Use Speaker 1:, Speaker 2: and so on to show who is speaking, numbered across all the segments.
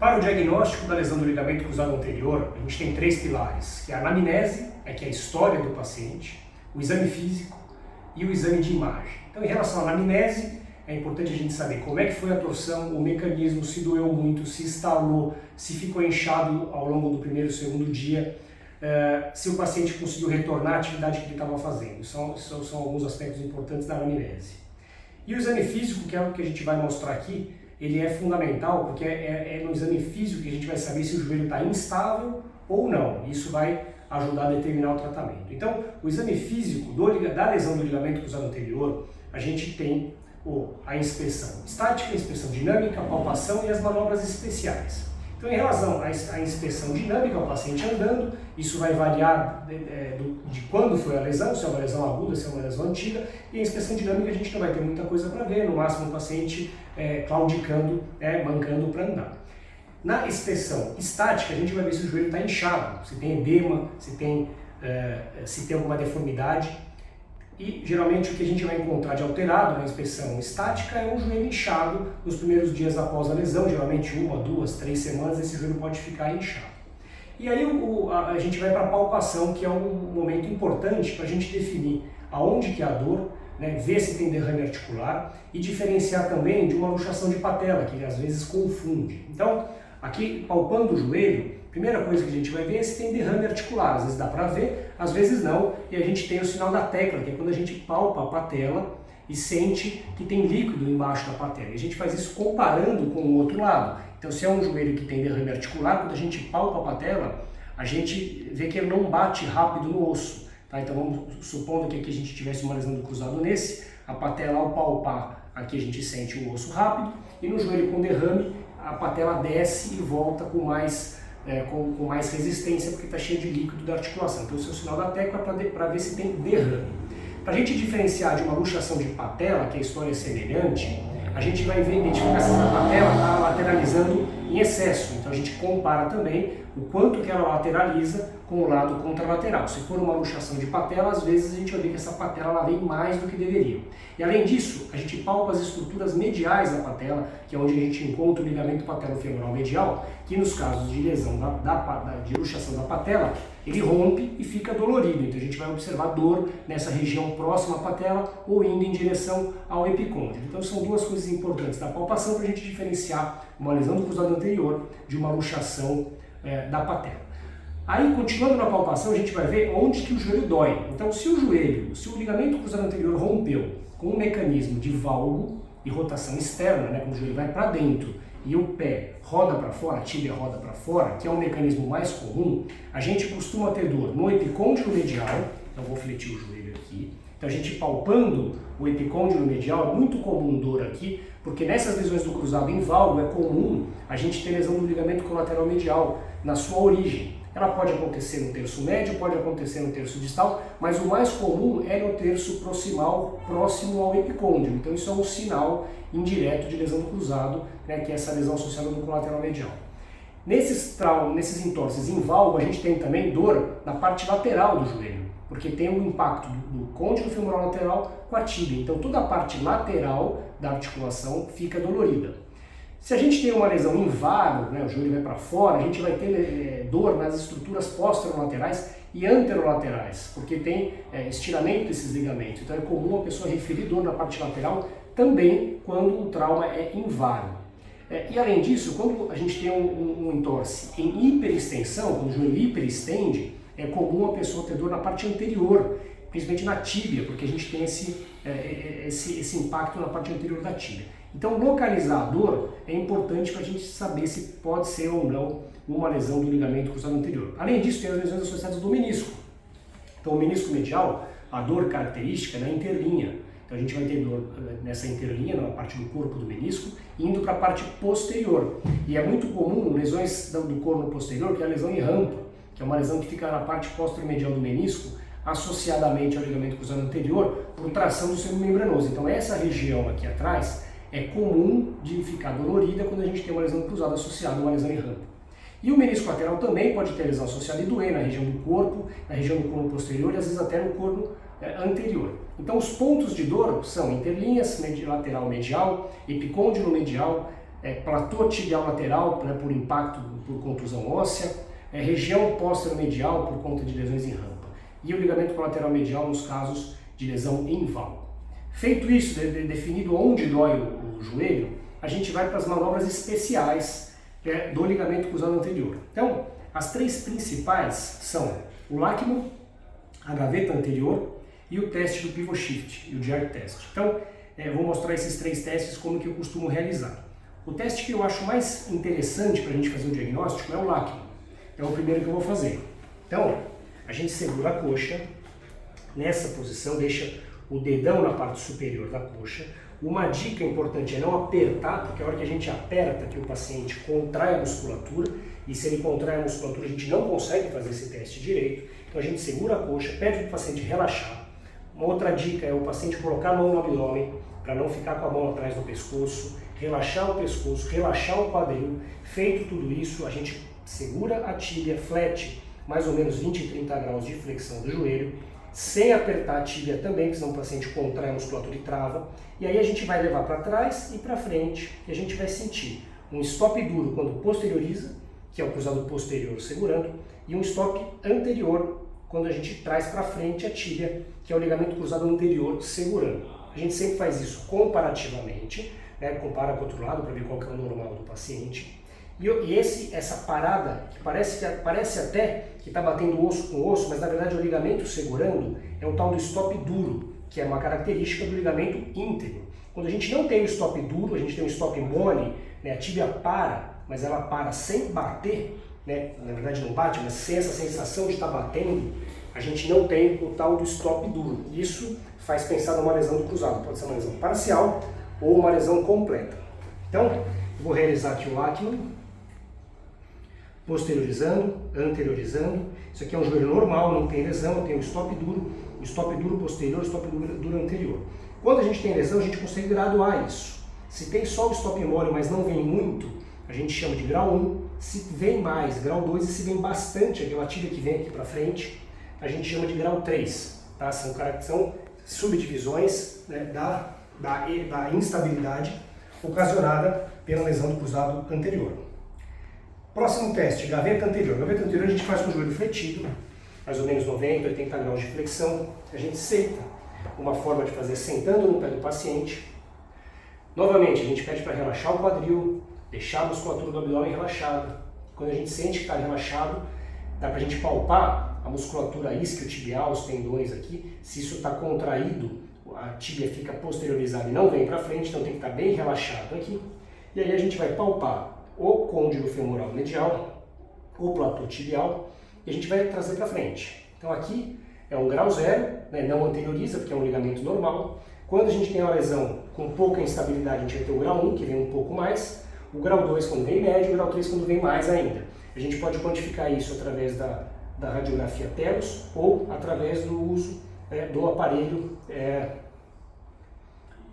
Speaker 1: Para o diagnóstico da lesão do ligamento cruzado anterior, a gente tem três pilares, que é a anamnese, que é a história do paciente, o exame físico e o exame de imagem. Então, em relação à anamnese, é importante a gente saber como é que foi a torção, o mecanismo, se doeu muito, se estalou, se ficou inchado ao longo do primeiro e segundo dia, se o paciente conseguiu retornar à atividade que ele estava fazendo. São alguns aspectos importantes da anamnese. E o exame físico, que é o que a gente vai mostrar aqui, ele é fundamental porque é no exame físico que a gente vai saber se o joelho está instável ou não. Isso vai ajudar a determinar o tratamento. Então, o exame físico da lesão do ligamento cruzado anterior, a gente tem a inspeção estática, a inspeção dinâmica, a palpação e as manobras especiais. Então, em relação à inspeção dinâmica, o paciente andando, isso vai variar de quando foi a lesão, se é uma lesão aguda, se é uma lesão antiga, e a inspeção dinâmica a gente não vai ter muita coisa para ver, no máximo o paciente claudicando, mancando para andar. Na inspeção estática, a gente vai ver se o joelho está inchado, se tem edema, se tem alguma deformidade. E geralmente o que a gente vai encontrar de alterado na inspeção estática é um joelho inchado nos primeiros dias após a lesão, geralmente 1, 2, 3 semanas esse joelho pode ficar inchado. E aí a gente vai para a palpação, que é um momento importante para a gente definir aonde que é a dor, ver se tem derrame articular e diferenciar também de uma luxação de patela, que às vezes confunde. Então, aqui palpando o joelho, a primeira coisa que a gente vai ver é se tem derrame articular. Às vezes dá para ver, às vezes não, e a gente tem o sinal da tecla, que é quando a gente palpa a patela e sente que tem líquido embaixo da patela. E a gente faz isso comparando com o outro lado. Então, se é um joelho que tem derrame articular, quando a gente palpa a patela, a gente vê que ele não bate rápido no osso. Tá? Então, vamos supondo que aqui a gente tivesse uma lesão do cruzado nesse, a patela ao palpar, aqui a gente sente o osso rápido, e no joelho com derrame, a patela desce e volta com mais resistência, porque está cheio de líquido da articulação. Então, esse é o sinal da tecla para ver se tem derrame. Para a gente diferenciar de uma luxação de patela, que a história é semelhante, a gente vai identificar se essa patela está lateralizando em excesso. Então, a gente compara também o quanto que ela lateraliza com o lado contralateral. Se for uma luxação de patela, às vezes a gente vai ver que essa patela ela vem mais do que deveria. E além disso, a gente palpa as estruturas mediais da patela, que é onde a gente encontra o ligamento patelofemoral medial, que nos casos de lesão de luxação da patela, ele rompe e fica dolorido. Então a gente vai observar dor nessa região próxima à patela ou indo em direção ao epicôndilo. Então são duas coisas importantes da palpação para a gente diferenciar uma lesão do cruzado anterior de uma luxação da patela. Aí, continuando na palpação, a gente vai ver onde que o joelho dói. Então, se o ligamento cruzado anterior rompeu com um mecanismo de valgo e rotação externa, quando o joelho vai para dentro e o pé roda para fora, a tíbia roda para fora, que é um mecanismo mais comum, a gente costuma ter dor no epicôndilo medial. Então, vou fletir o joelho aqui. Então, a gente palpando o epicôndilo medial, é muito comum dor aqui, porque nessas lesões do cruzado em valgo é comum a gente ter lesão do ligamento colateral medial na sua origem. Ela pode acontecer no terço médio, pode acontecer no terço distal, mas o mais comum é no terço proximal, próximo ao epicôndilo. Então isso é um sinal indireto de lesão do cruzado, que é essa lesão associada do colateral medial. Nesses entorses em valgo, a gente tem também dor na parte lateral do joelho, porque tem um impacto do côndilo femoral lateral com a tíbia. Então toda a parte lateral da articulação fica dolorida. Se a gente tem uma lesão em vago, o joelho vai para fora, a gente vai ter dor nas estruturas posterolaterais e anterolaterais, porque tem estiramento desses ligamentos. Então é comum a pessoa referir dor na parte lateral também quando o trauma é em vago. E além disso, quando a gente tem um entorse em hiperextensão, quando o joelho hiperestende, é comum a pessoa ter dor na parte anterior, principalmente na tíbia, porque a gente tem esse impacto na parte anterior da tíbia. Então, localizar a dor é importante para a gente saber se pode ser ou não uma lesão do ligamento cruzado anterior. Além disso, tem as lesões associadas do menisco. Então, o menisco medial, a dor característica é na interlinha. Então, a gente vai ter dor nessa interlinha, na parte do corpo do menisco, indo para a parte posterior. E é muito comum lesões do corpo posterior, que é a lesão em rampa, que é uma lesão que fica na parte posterior-medial do menisco, associadamente ao ligamento cruzado anterior, por tração do seno membranoso. Então, essa região aqui atrás é comum de ficar dolorida quando a gente tem uma lesão cruzada associada a uma lesão em rampa. E o menisco lateral também pode ter lesão associada e doer na região do corpo, na região do corno posterior e às vezes até no corno anterior. Então os pontos de dor são interlinhas lateral medial, epicôndilo medial, platô tibial lateral, né, por impacto, por contusão óssea, região póstero-medial por conta de lesões em rampa, e o ligamento colateral medial nos casos de lesão em valgo. Feito isso, definido onde dói o joelho, a gente vai para as manobras especiais do ligamento cruzado anterior. Então, as três principais são o Lachman, a gaveta anterior e o teste do pivot shift e o jerk test. Então, eu vou mostrar esses três testes como que eu costumo realizar. O teste que eu acho mais interessante para a gente fazer o diagnóstico é o Lachman. É o primeiro que eu vou fazer. Então, a gente segura a coxa nessa posição, deixa o dedão na parte superior da coxa. Uma dica importante é não apertar, porque a hora que a gente aperta que o paciente contrai a musculatura, e se ele contrai a musculatura a gente não consegue fazer esse teste direito. Então a gente segura a coxa, pede para o paciente relaxar. Uma outra dica é o paciente colocar a mão no abdômen, para não ficar com a mão atrás do pescoço, relaxar o pescoço, relaxar o quadril. Feito tudo isso, a gente segura a tíbia flat, mais ou menos 20 e 30 graus de flexão do joelho, sem apertar a tíbia também, porque senão o paciente contrai a musculatura e trava. E aí a gente vai levar para trás e para frente, e a gente vai sentir um stop duro quando posterioriza, que é o cruzado posterior segurando, e um stop anterior quando a gente traz para frente a tíbia, que é o ligamento cruzado anterior segurando. A gente sempre faz isso comparativamente, né? Compara com o outro lado para ver qual que é o normal do paciente. E essa parada, que parece até que está batendo osso com osso, mas na verdade o ligamento segurando é o tal do stop duro, que é uma característica do ligamento íntegro. Quando a gente não tem o stop duro, a gente tem um stop mole, né? A tíbia para, mas ela para sem bater, né? Na verdade não bate, mas sem essa sensação de estar batendo, a gente não tem o tal do stop duro. Isso faz pensar numa lesão do cruzado, pode ser uma lesão parcial ou uma lesão completa. Então, eu vou realizar aqui o Lachman, posteriorizando, anteriorizando. Isso aqui é um joelho normal, não tem lesão, eu tenho o stop duro posterior, o stop duro anterior. Quando a gente tem lesão, a gente consegue graduar isso. Se tem só o stop mole, mas não vem muito, a gente chama de grau 1. Se vem mais, grau 2, e se vem bastante, aquela tíbia que vem aqui para frente, a gente chama de grau 3. Tá? São subdivisões, né, da instabilidade ocasionada pela lesão do cruzado anterior. Próximo teste, gaveta anterior. Gaveta anterior a gente faz com o joelho fletido, mais ou menos 90, 80 graus de flexão. A gente senta, uma forma de fazer sentando no pé do paciente. Novamente, a gente pede para relaxar o quadril, deixar a musculatura do abdômen relaxada. Quando a gente sente que está relaxado, dá para a gente palpar a musculatura isquiotibial, os tendões aqui. Se isso está contraído, a tíbia fica posteriorizada e não vem para frente, então tem que estar bem relaxado aqui. E aí a gente vai palpar o côndilo femoral medial, o platô tibial, e a gente vai trazer para frente. Então aqui é um grau 0, né, não anterioriza, porque é um ligamento normal. Quando a gente tem uma lesão com pouca instabilidade, a gente vai ter o grau 1, que vem um pouco mais, o grau 2 quando vem médio, o grau 3 quando vem mais ainda. A gente pode quantificar isso através da radiografia TELOS ou através do uso do aparelho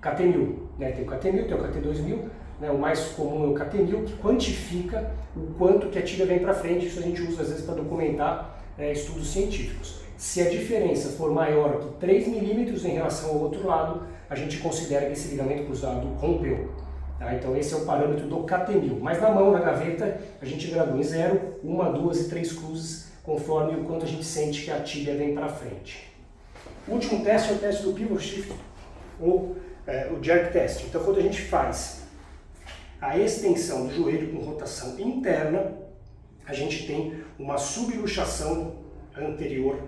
Speaker 1: KT1000. Né? Tem o KT1000, tem o KT2000, né? O mais comum é o KT1000, que quantifica o quanto que a tíbia vem para frente. Isso a gente usa às vezes para documentar estudos científicos. Se a diferença for maior que 3 milímetros em relação ao outro lado, a gente considera que esse ligamento cruzado rompeu. Tá? Então esse é o parâmetro do KT1000. Mas na mão, na gaveta, a gente gradua em 0, 1, 2 e 3 cruzes, conforme o quanto a gente sente que a tíbia vem para frente. O último teste é o teste do pivot shift, ou o jerk test. Então quando a gente faz a extensão do joelho com rotação interna, a gente tem uma subluxação anterior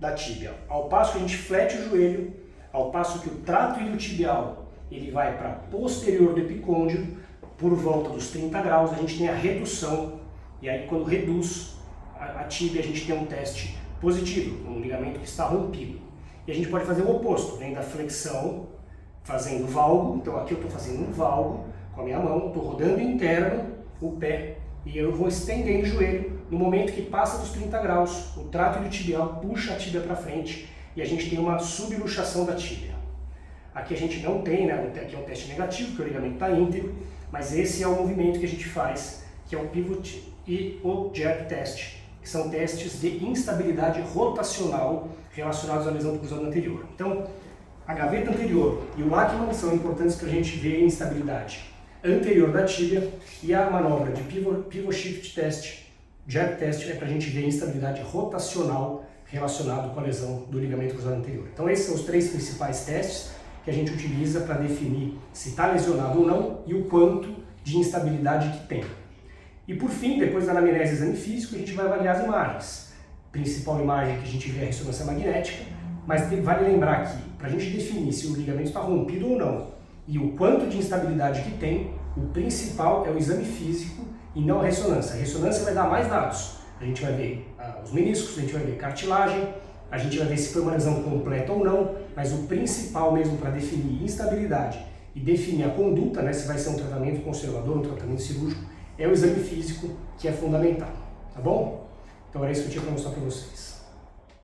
Speaker 1: da tíbia. Ao passo que a gente flete o joelho, ao passo que o trato iliotibial ele vai para posterior do epicôndilo, por volta dos 30 graus, a gente tem a redução, e aí quando reduz a tíbia a gente tem um teste positivo, um ligamento que está rompido. E a gente pode fazer o oposto, vem da flexão, fazendo valgo, então aqui eu estou fazendo um valgo com a minha mão, estou rodando interno o pé e eu vou estendendo o joelho. No momento que passa dos 30 graus, o trato iliotibial puxa a tíbia para frente e a gente tem uma subluxação da tíbia. Aqui a gente não tem, né? Aqui é um teste negativo, porque o ligamento está íntegro, mas esse é o movimento que a gente faz, que é o pivot e o jerk test, que são testes de instabilidade rotacional relacionados à lesão do cruzado anterior. Então, a gaveta anterior e o Lachman são importantes para a gente ver a instabilidade. anterior da tíbia, e a manobra de pivot shift test, jab test, é para a gente ver a instabilidade rotacional relacionada com a lesão do ligamento cruzado anterior. Então esses são os 3 principais testes que a gente utiliza para definir se está lesionado ou não e o quanto de instabilidade que tem. E por fim, depois da anamnese e exame físico, a gente vai avaliar as imagens. Principal imagem que a gente vê é a ressonância magnética, mas vale lembrar que, para a gente definir se o ligamento está rompido ou não e o quanto de instabilidade que tem, o principal é o exame físico e não a ressonância. A ressonância vai dar mais dados. A gente vai ver os meniscos, a gente vai ver cartilagem, a gente vai ver se foi uma lesão completa ou não, mas o principal mesmo para definir instabilidade e definir a conduta, né, se vai ser um tratamento conservador, um tratamento cirúrgico, é o exame físico, que é fundamental, tá bom? Então era isso que eu tinha para mostrar para vocês.